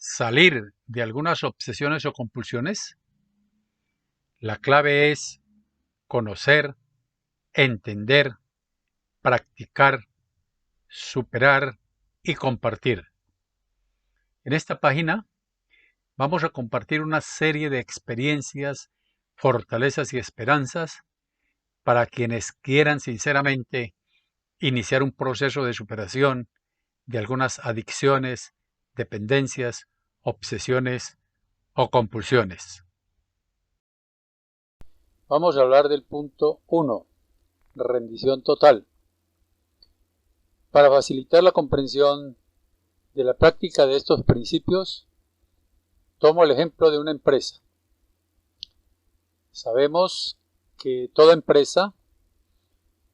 salir de algunas obsesiones o compulsiones, la clave es conocer, entender, practicar, superar y compartir. En esta página vamos a compartir una serie de experiencias, fortalezas y esperanzas para quienes quieran sinceramente iniciar un proceso de superación de algunas adicciones, dependencias, obsesiones o compulsiones. Vamos a hablar del punto 1, rendición total. Para facilitar la comprensión de la práctica de estos principios, tomo el ejemplo de una empresa. Sabemos que toda empresa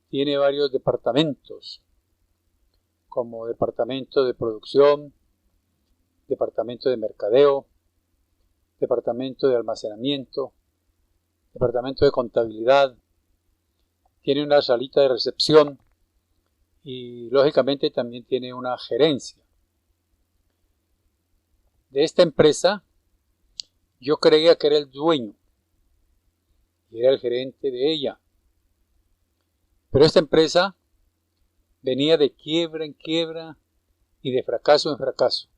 tiene varios departamentos, como departamento de producción, departamento de mercadeo, departamento de almacenamiento, departamento de contabilidad, tiene una salita de recepción y lógicamente también tiene una gerencia. De esta empresa yo creía que era el dueño y era el gerente de ella. Pero esta empresa venía de quiebra en quiebra y de fracaso en fracaso.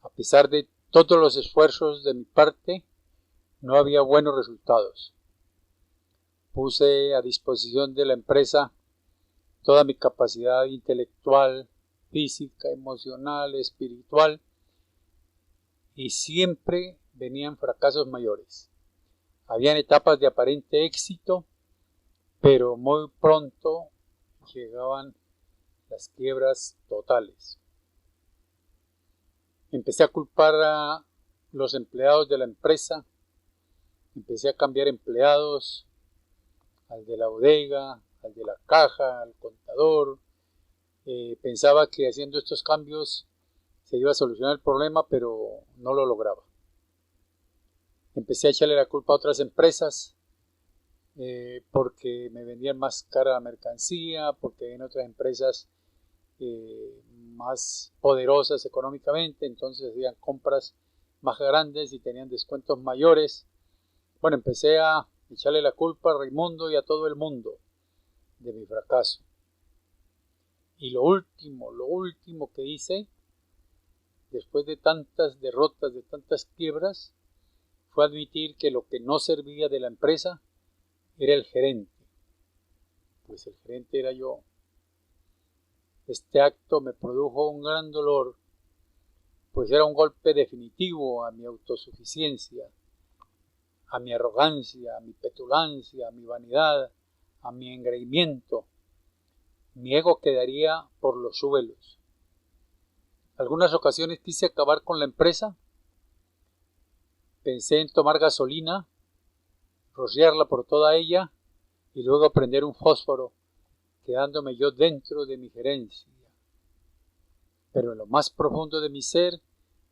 A pesar de todos los esfuerzos de mi parte, no había buenos resultados. Puse a disposición de la empresa toda mi capacidad intelectual, física, emocional, espiritual, y siempre venían fracasos mayores. Habían etapas de aparente éxito, pero muy pronto llegaban las quiebras totales. Empecé a culpar a los empleados de la empresa, empecé a cambiar empleados, al de la bodega, al de la caja, al contador. Pensaba que haciendo estos cambios se iba a solucionar el problema, pero no lo lograba. Empecé a echarle la culpa a otras empresas porque me vendían más cara la mercancía, porque en otras empresas más poderosas económicamente, entonces hacían compras más grandes y tenían descuentos mayores. Bueno, empecé a echarle la culpa a Raimundo y a todo el mundo de mi fracaso. Y lo último que hice, después de tantas derrotas, de tantas quiebras, fue admitir que lo que no servía de la empresa era el gerente. Pues el gerente era yo. Este acto me produjo un gran dolor, pues era un golpe definitivo a mi autosuficiencia, a mi arrogancia, a mi petulancia, a mi vanidad, a mi engreimiento. Mi ego quedaría por los suelos. Algunas ocasiones quise acabar con la empresa. Pensé en tomar gasolina, rociarla por toda ella y luego prender un fósforo, quedándome yo dentro de mi gerencia. Pero en lo más profundo de mi ser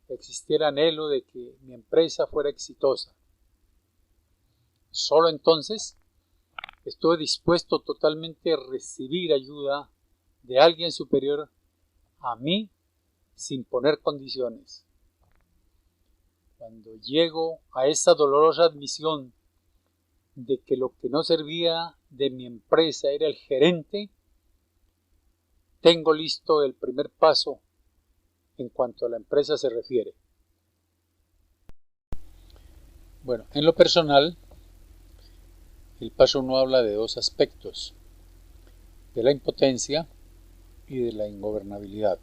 existía el anhelo de que mi empresa fuera exitosa. Solo entonces estuve dispuesto totalmente a recibir ayuda de alguien superior a mí sin poner condiciones. Cuando llego a esa dolorosa admisión de que lo que no servía de mi empresa era el gerente, tengo listo el primer paso en cuanto a la empresa se refiere. Bueno, en lo personal, el paso 1 habla de dos aspectos, de la impotencia y de la ingobernabilidad.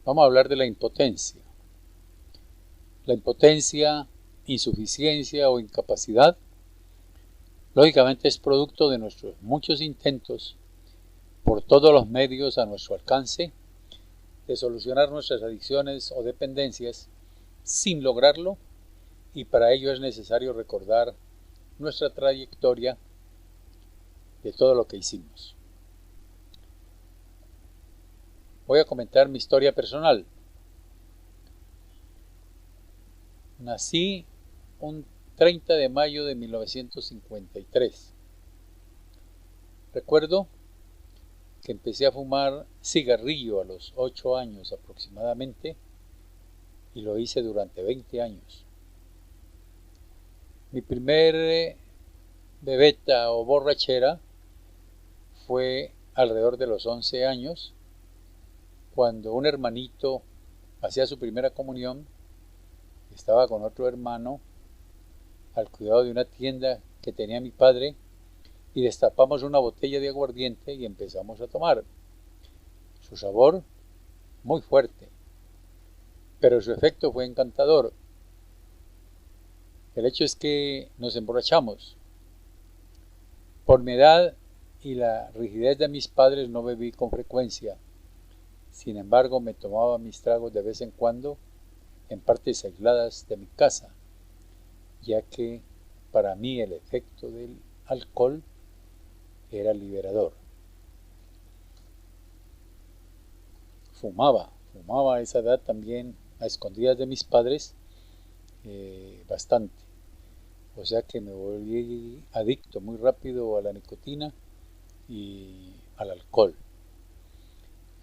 Vamos a hablar de la impotencia. La impotencia, insuficiencia o incapacidad, lógicamente es producto de nuestros muchos intentos por todos los medios a nuestro alcance de solucionar nuestras adicciones o dependencias sin lograrlo, y para ello es necesario recordar nuestra trayectoria de todo lo que hicimos. Voy a comentar mi historia personal. Nací un 30 de mayo de 1953. Recuerdo que empecé a fumar cigarrillo a los 8 años aproximadamente, y lo hice durante 20 años. Mi primer bebeta o borrachera fue alrededor de los 11 años, cuando un hermanito hacía su primera comunión, estaba con otro hermano al cuidado de una tienda que tenía mi padre, y destapamos una botella de aguardiente y empezamos a tomar. Su sabor muy fuerte, pero su efecto fue encantador. El hecho es que nos emborrachamos. Por mi edad y la rigidez de mis padres no bebí con frecuencia. Sin embargo, me tomaba mis tragos de vez en cuando en partes aisladas de mi casa, ya que para mí el efecto del alcohol era liberador. Fumaba a esa edad también a escondidas de mis padres bastante. O sea que me volví adicto muy rápido a la nicotina y al alcohol.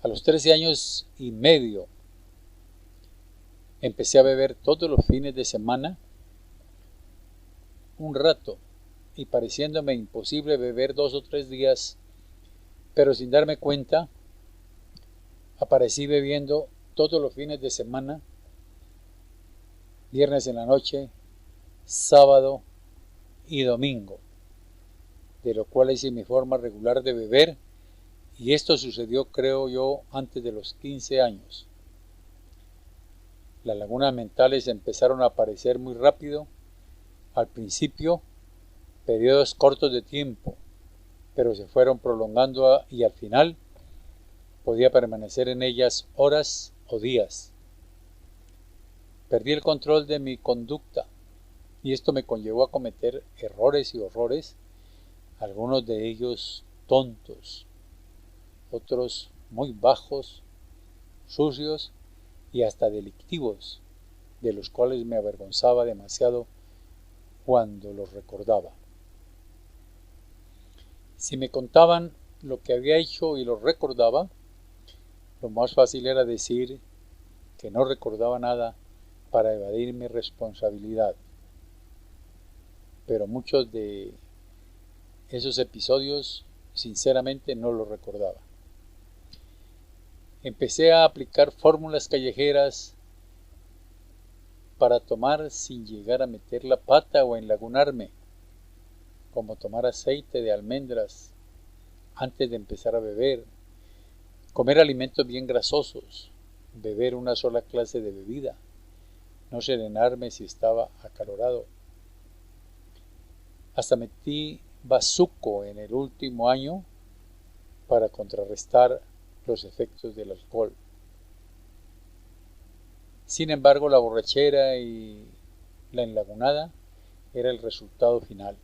A los 13 años y medio empecé a beber todos los fines de semana un rato, y pareciéndome imposible beber 2 o 3 días, pero sin darme cuenta, aparecí bebiendo todos los fines de semana, viernes en la noche, sábado y domingo, de lo cual hice mi forma regular de beber, y esto sucedió, creo yo, antes de los 15 años. Las lagunas mentales empezaron a aparecer muy rápido, al principio periodos cortos de tiempo, pero se fueron prolongando y al final podía permanecer en ellas horas o días. Perdí el control de mi conducta y esto me conllevó a cometer errores y horrores, algunos de ellos tontos, otros muy bajos, sucios y hasta delictivos, de los cuales me avergonzaba demasiado cuando los recordaba. Si me contaban lo que había hecho y lo recordaba, lo más fácil era decir que no recordaba nada para evadir mi responsabilidad. Pero muchos de esos episodios, sinceramente, no los recordaba. Empecé a aplicar fórmulas callejeras para tomar sin llegar a meter la pata o enlagunarme, como tomar aceite de almendras antes de empezar a beber, comer alimentos bien grasosos, beber una sola clase de bebida, no serenarme si estaba acalorado. Hasta metí bazuco en el último año para contrarrestar los efectos del alcohol. Sin embargo, la borrachera y la enlagunada era el resultado final.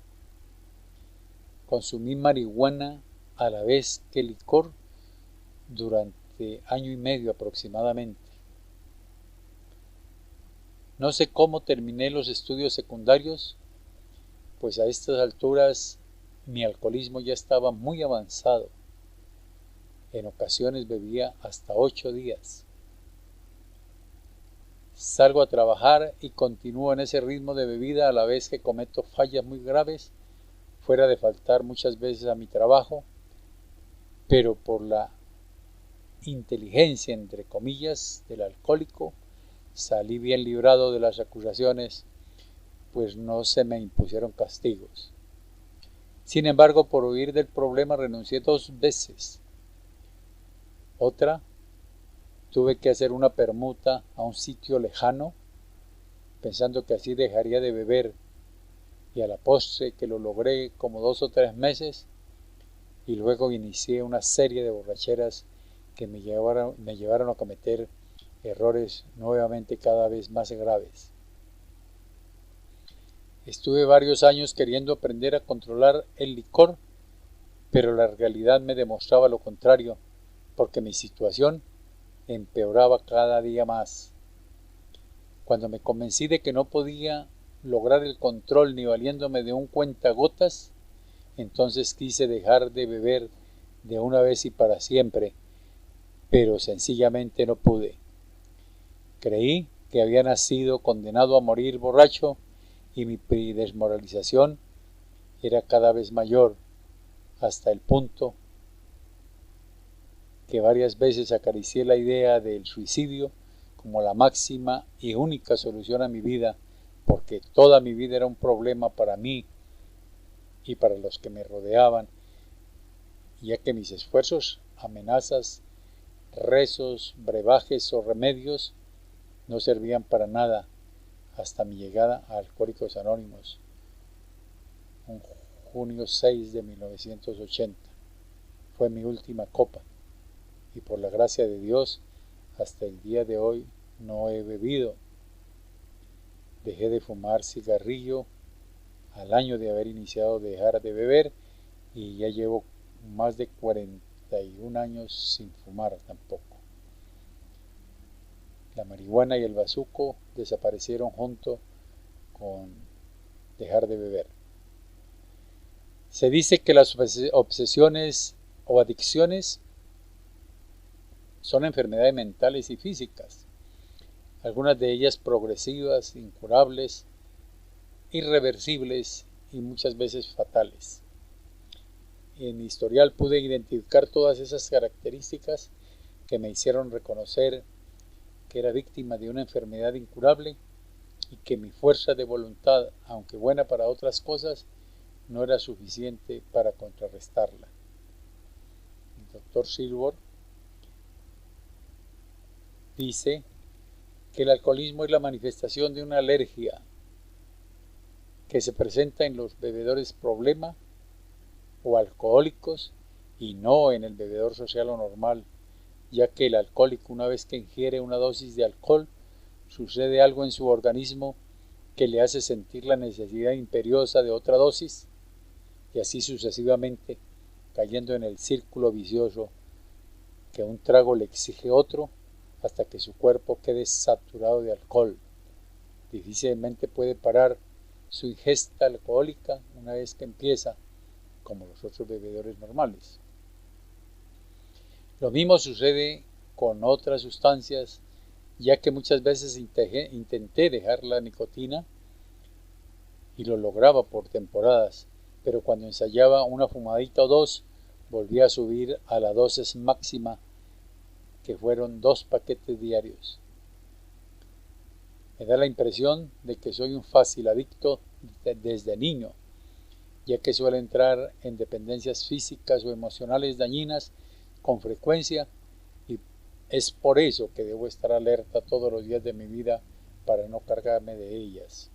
Consumí marihuana a la vez que licor durante año y medio aproximadamente. No sé cómo terminé los estudios secundarios, pues a estas alturas mi alcoholismo ya estaba muy avanzado. En ocasiones bebía hasta 8 días. Salgo a trabajar y continúo en ese ritmo de bebida a la vez que cometo fallas muy graves, fuera de faltar muchas veces a mi trabajo, pero por la inteligencia, entre comillas, del alcohólico, salí bien librado de las acusaciones, pues no se me impusieron castigos. Sin embargo, por huir del problema renuncié 2 veces. Otra, tuve que hacer una permuta a un sitio lejano, pensando que así dejaría de beber, y a la postre que lo logré como 2 o 3 meses, y luego inicié una serie de borracheras que me llevaron a cometer errores nuevamente cada vez más graves. Estuve varios años queriendo aprender a controlar el licor, pero la realidad me demostraba lo contrario, porque mi situación empeoraba cada día más. Cuando me convencí de que no podía lograr el control ni valiéndome de un cuentagotas, entonces quise dejar de beber de una vez y para siempre, pero sencillamente no pude. Creí que había nacido condenado a morir borracho y mi desmoralización era cada vez mayor, hasta el punto que varias veces acaricié la idea del suicidio como la máxima y única solución a mi vida, porque toda mi vida era un problema para mí y para los que me rodeaban, ya que mis esfuerzos, amenazas, rezos, brebajes o remedios no servían para nada hasta mi llegada a Alcohólicos Anónimos, en junio 6 de 1980. Fue mi última copa y por la gracia de Dios hasta el día de hoy no he bebido. Dejé de fumar cigarrillo al año de haber iniciado a dejar de beber y ya llevo más de 41 años sin fumar tampoco. La marihuana y el bazuco desaparecieron junto con dejar de beber. Se dice que las obsesiones o adicciones son enfermedades mentales y físicas, algunas de ellas progresivas, incurables, irreversibles y muchas veces fatales. En mi historial pude identificar todas esas características que me hicieron reconocer que era víctima de una enfermedad incurable y que mi fuerza de voluntad, aunque buena para otras cosas, no era suficiente para contrarrestarla. El doctor Silver dice que el alcoholismo es la manifestación de una alergia que se presenta en los bebedores problema o alcohólicos y no en el bebedor social o normal, ya que el alcohólico, una vez que ingiere una dosis de alcohol, sucede algo en su organismo que le hace sentir la necesidad imperiosa de otra dosis y así sucesivamente, cayendo en el círculo vicioso que un trago le exige otro hasta que su cuerpo quede saturado de alcohol. Difícilmente puede parar su ingesta alcohólica una vez que empieza, como los otros bebedores normales. Lo mismo sucede con otras sustancias, ya que muchas veces intenté dejar la nicotina y lo lograba por temporadas, pero cuando ensayaba una fumadita o dos, volvía a subir a la dosis máxima, que fueron 2 paquetes diarios. Me da la impresión de que soy un fácil adicto desde niño, ya que suele entrar en dependencias físicas o emocionales dañinas con frecuencia y es por eso que debo estar alerta todos los días de mi vida para no cargarme de ellas.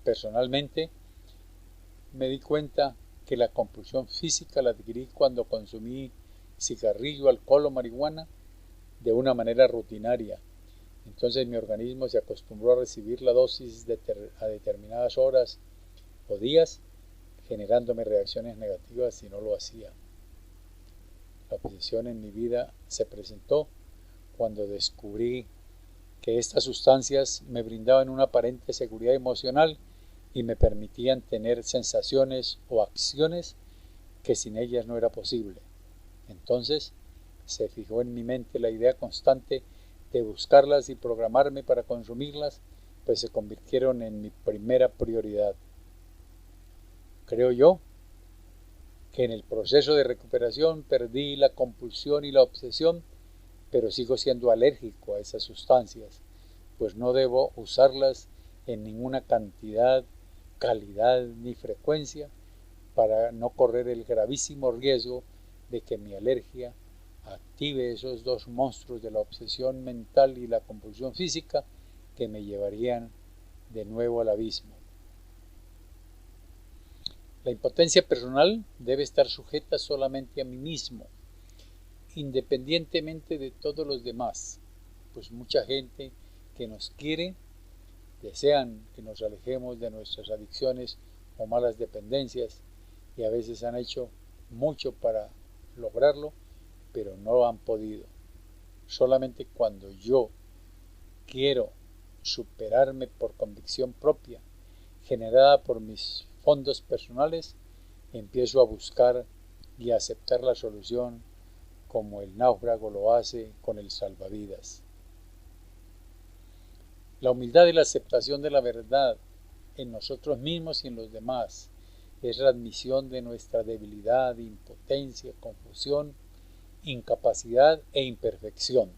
Personalmente, me di cuenta que la compulsión física la adquirí cuando consumí cigarrillo, alcohol o marihuana de una manera rutinaria. Entonces mi organismo se acostumbró a recibir la dosis a determinadas horas o días, generándome reacciones negativas si no lo hacía. La obsesión en mi vida se presentó cuando descubrí que estas sustancias me brindaban una aparente seguridad emocional y me permitían tener sensaciones o acciones que sin ellas no era posible. Entonces se fijó en mi mente la idea constante de buscarlas y programarme para consumirlas, pues se convirtieron en mi primera prioridad. Creo yo que en el proceso de recuperación perdí la compulsión y la obsesión, pero sigo siendo alérgico a esas sustancias, pues no debo usarlas en ninguna cantidad, calidad ni frecuencia para no correr el gravísimo riesgo de que mi alergia active esos 2 monstruos de la obsesión mental y la compulsión física que me llevarían de nuevo al abismo. La impotencia personal debe estar sujeta solamente a mí mismo, independientemente de todos los demás, pues mucha gente que nos quiere desean que nos alejemos de nuestras adicciones o malas dependencias y a veces han hecho mucho para lograrlo, pero no han podido. Solamente cuando yo quiero superarme por convicción propia, generada por mis fondos personales, empiezo a buscar y a aceptar la solución como el náufrago lo hace con el salvavidas. La humildad es la aceptación de la verdad en nosotros mismos y en los demás. Es la admisión de nuestra debilidad, impotencia, confusión, incapacidad e imperfección.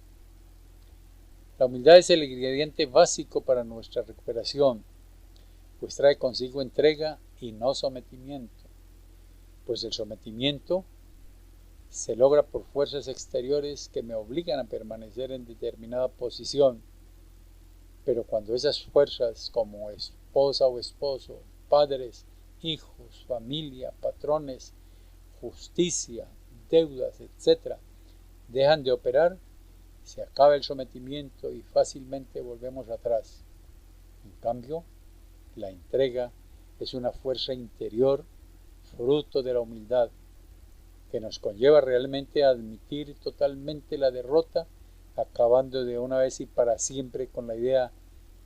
La humildad es el ingrediente básico para nuestra recuperación, pues trae consigo entrega y no sometimiento, pues el sometimiento se logra por fuerzas exteriores que me obligan a permanecer en determinada posición, pero cuando esas fuerzas como esposa o esposo, padres, hijos, familia, patrones, justicia, deudas, etc., dejan de operar, se acaba el sometimiento y fácilmente volvemos atrás. En cambio, la entrega es una fuerza interior, fruto de la humildad, que nos conlleva realmente a admitir totalmente la derrota, acabando de una vez y para siempre con la idea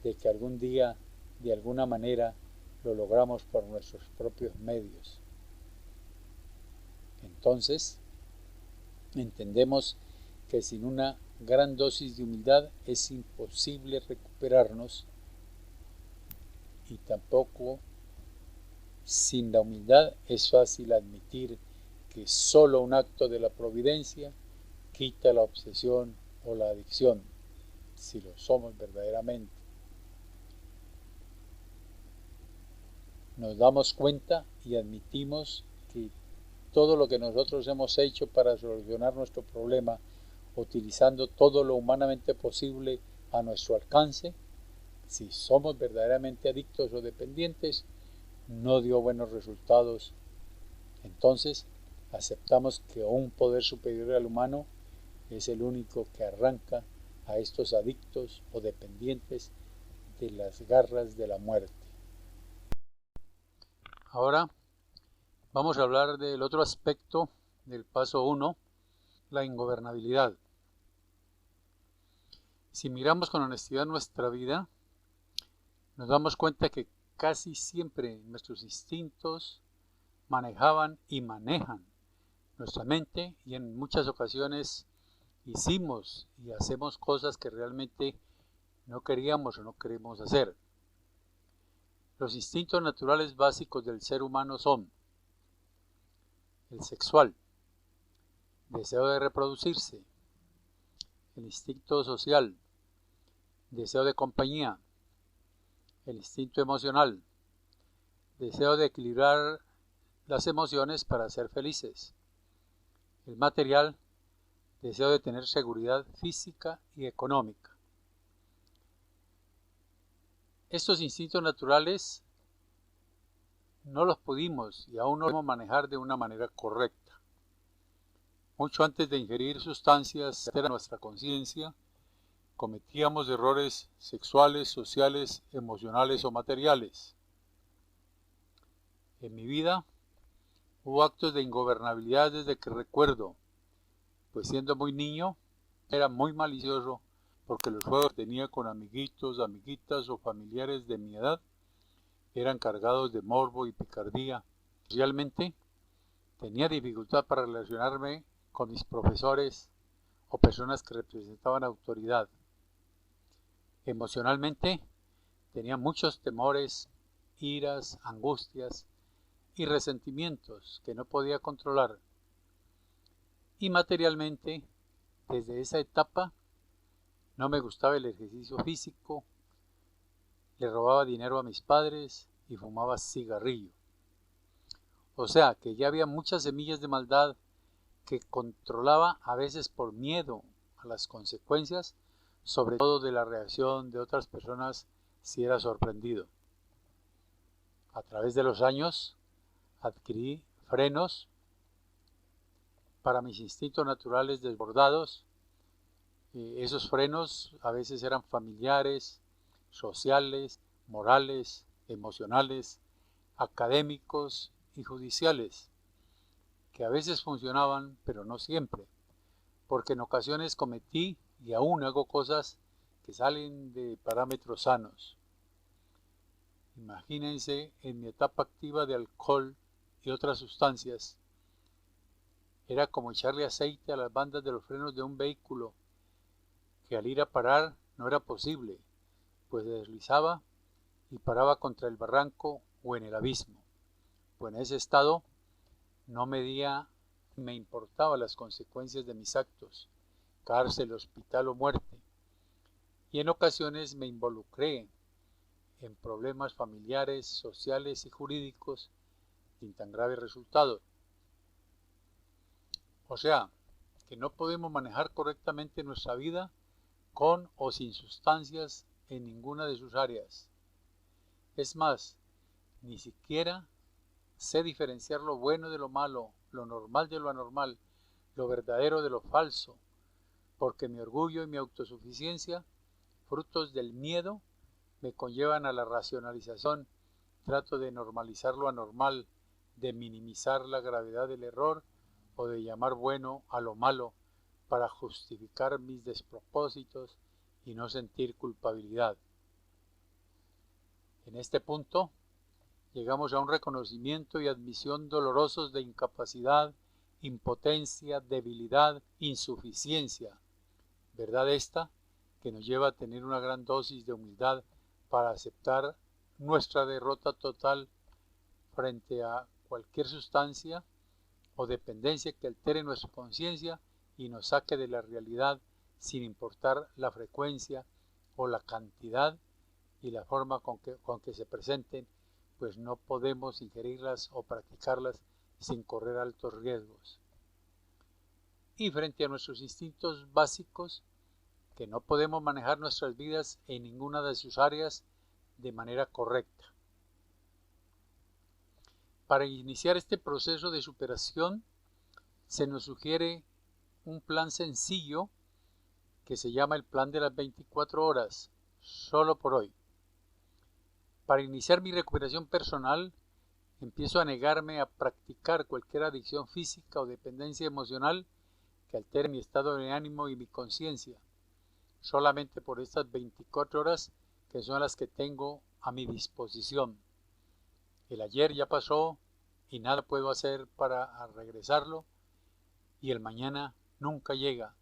de que algún día, de alguna manera, lo logramos por nuestros propios medios. Entonces, entendemos que sin una gran dosis de humildad es imposible recuperarnos, y tampoco sin la humildad es fácil admitir que solo un acto de la providencia quita la obsesión o la adicción, si lo somos verdaderamente. Nos damos cuenta y admitimos que todo lo que nosotros hemos hecho para solucionar nuestro problema, utilizando todo lo humanamente posible a nuestro alcance, si somos verdaderamente adictos o dependientes, no dio buenos resultados. Entonces, aceptamos que un poder superior al humano es el único que arranca a estos adictos o dependientes de las garras de la muerte. Ahora vamos a hablar del otro aspecto del paso 1, la ingobernabilidad. Si miramos con honestidad nuestra vida, nos damos cuenta que casi siempre nuestros instintos manejaban y manejan nuestra mente, y en muchas ocasiones hicimos y hacemos cosas que realmente no queríamos o no queremos hacer. Los instintos naturales básicos del ser humano son el sexual, deseo de reproducirse, el instinto social, deseo de compañía, el instinto emocional, deseo de equilibrar las emociones para ser felices, el material, deseo de tener seguridad física y económica. Estos instintos naturales no los pudimos y aún no los podemos manejar de una manera correcta. Mucho antes de ingerir sustancias de nuestra conciencia, cometíamos errores sexuales, sociales, emocionales o materiales. En mi vida hubo actos de ingobernabilidad desde que recuerdo, pues siendo muy niño era muy malicioso porque los juegos que tenía con amiguitos, amiguitas o familiares de mi edad eran cargados de morbo y picardía. Socialmente tenía dificultad para relacionarme con mis profesores o personas que representaban autoridad. Emocionalmente tenía muchos temores, iras, angustias y resentimientos que no podía controlar. Y materialmente, desde esa etapa, no me gustaba el ejercicio físico, le robaba dinero a mis padres y fumaba cigarrillo. O sea que ya había muchas semillas de maldad que controlaba a veces por miedo a las consecuencias, sobre todo de la reacción de otras personas si era sorprendido. A través de los años adquirí frenos para mis instintos naturales desbordados. Esos frenos a veces eran familiares, sociales, morales, emocionales, académicos y judiciales, que a veces funcionaban, pero no siempre, porque en ocasiones cometí y aún hago cosas que salen de parámetros sanos. Imagínense en mi etapa activa de alcohol y otras sustancias, era como echarle aceite a las bandas de los frenos de un vehículo, que al ir a parar no era posible, pues se deslizaba y paraba contra el barranco o en el abismo, pues en ese estado no me importaban las consecuencias de mis actos, cárcel, hospital o muerte, y en ocasiones me involucré en problemas familiares, sociales y jurídicos sin tan graves resultados. O sea, que no podemos manejar correctamente nuestra vida con o sin sustancias en ninguna de sus áreas. Es más, ni siquiera sé diferenciar lo bueno de lo malo, lo normal de lo anormal, lo verdadero de lo falso, porque mi orgullo y mi autosuficiencia, frutos del miedo, me conllevan a la racionalización. Trato de normalizar lo anormal, de minimizar la gravedad del error o de llamar bueno a lo malo para justificar mis despropósitos y no sentir culpabilidad. En este punto llegamos a un reconocimiento y admisión dolorosos de incapacidad, impotencia, debilidad, insuficiencia. Verdad esta que nos lleva a tener una gran dosis de humildad para aceptar nuestra derrota total frente a cualquier sustancia o dependencia que altere nuestra conciencia y nos saque de la realidad sin importar la frecuencia o la cantidad y la forma con que se presenten, pues no podemos ingerirlas o practicarlas sin correr altos riesgos. Y frente a nuestros instintos básicos, que no podemos manejar nuestras vidas en ninguna de sus áreas de manera correcta. Para iniciar este proceso de superación, se nos sugiere un plan sencillo que se llama el plan de las 24 horas, solo por hoy. Para iniciar mi recuperación personal, empiezo a negarme a practicar cualquier adicción física o dependencia emocional que altere mi estado de ánimo y mi conciencia, solamente por estas 24 horas que son las que tengo a mi disposición. El ayer ya pasó y nada puedo hacer para regresarlo, y el mañana nunca llega,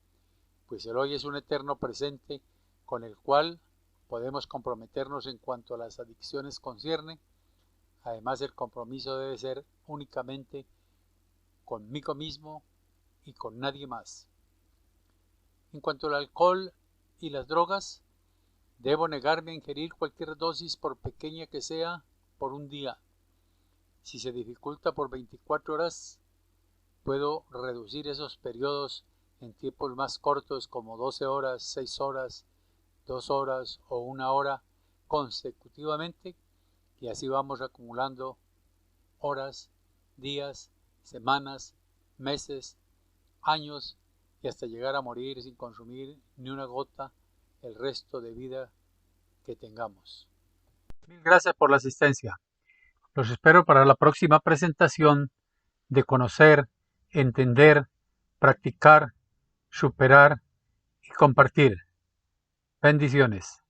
pues el hoy es un eterno presente con el cual podemos comprometernos en cuanto a las adicciones concierne. Además, el compromiso debe ser únicamente conmigo mismo y con nadie más. En cuanto al alcohol y las drogas, debo negarme a ingerir cualquier dosis, por pequeña que sea, por un día. Si se dificulta por 24 horas, puedo reducir esos periodos en tiempos más cortos como 12 horas, 6 horas, 2 horas o 1 hora consecutivamente, y así vamos acumulando horas, días, semanas, meses, años y hasta llegar a morir sin consumir ni una gota el resto de vida que tengamos. Mil gracias por la asistencia. Los espero para la próxima presentación de conocer, entender, practicar, superar y compartir. Bendiciones.